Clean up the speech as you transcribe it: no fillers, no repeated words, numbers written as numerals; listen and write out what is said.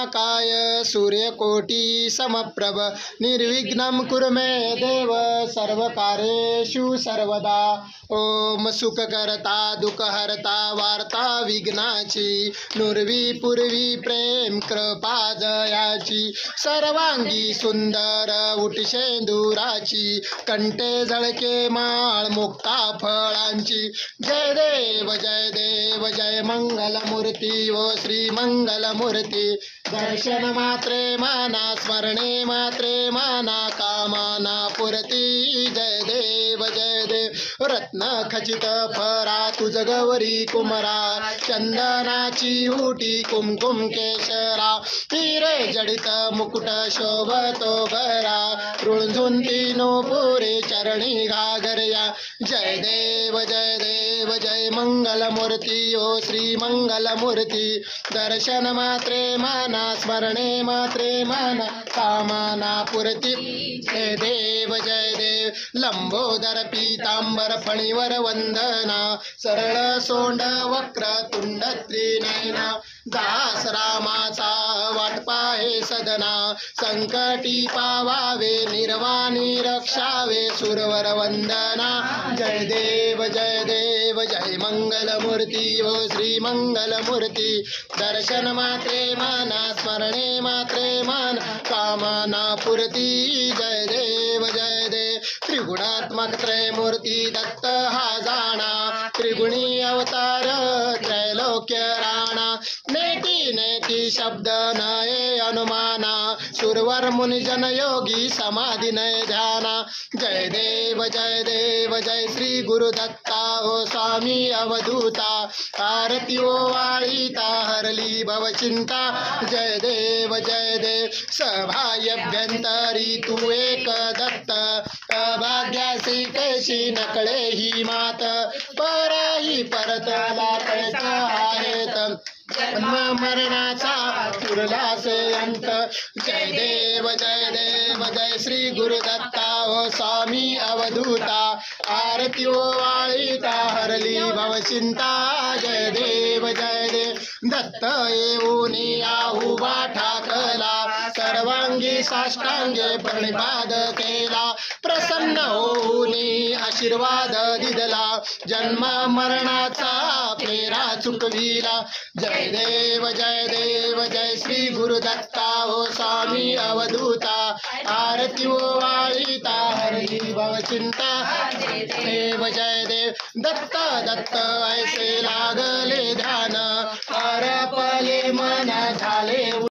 काय सूर्यकोटि समप्रभ निर्विघ्नं कुरु मे देव सर्वकार्येषु सर्वदा। ओम सुखकर्ता दुःखहर्ता वार्ता विघ्नाची नुरवी पूर्वी प्रेम कृपा जयाची सर्वांगी सुंदर उठशेंदुराची कंठे झळके माळ मुक्ता फळांची। जय देव जय मंगलमूर्ती ओ श्री मंगलमूर्ती। दर्शन मात्रे माना स्मरणे मात्रे माना कामाना पुरती। जय देव रत्न खचित फरा तुझ गौरी कुमरा चंदनाची उटी कुमकुम केशरा हिरे जडित मुकुट शोभतो बरा रुंझुन तीनो पुरे चरणी घागर्या। जय देव जय मंगलमूर्ती ओ श्री मंगलमूर्ती। दर्शन मात्रे माना स्मरणे मात्रे माना कामाना पुरती। जय देव लंबोदर पीतांबर फणीवर वंदना सरळ सोंड वक्र तुंड त्रिनयना। दास रामाचा वाटपा हे सदना संकटी पावावे निर्वाणी रक्षावे सुरवर वंदना। जय देव जय मंगलमूर्ती ओ श्री मंगलमूर्ती। दर्शन मात्रे माना स्मरणे मात्रे माना कामना पुरती। जय देव त्रिगुणात्मक त्रयमूर्ती दत्त हा जाणा त्रिगुणी अवतार त्रैलोक्य राणा। नेती शब्द नये अनुमाना सुरवर मुनिजन योगी समाधि नय ध्याना। जय देव जय श्री गुरुदत्ता ओ स्वामी अवधूता आरती ओ वाळीता हरली भवचिंता। जय देव सभायभ्यंतरी तू एक दत्त अभाग्यासी कैसी नकळे ही मात परही परतला कैसा आहेत जन्म मरणाचा पुरलासे अंत। जय देव जय श्री गुरुदत्ता ओ स्वामी अवधूता आरती ओ वाळीता हरली भवचिंता। जय देव दत्त येऊनी आहुबा ठाकला सर्वांगी साष्टांगे प्रणिपात केला प्रसन्न होऊनी आशीर्वाद दिदला जन्म मरणाचा फेरा चुकविला। जय देव जय श्री गुरुदत्ता ओ स्वामी अवधूता आरती ओ वाळीता हरली भवचिंता। देव दत्त ऐसे लागले ध्यान परपले मन झाले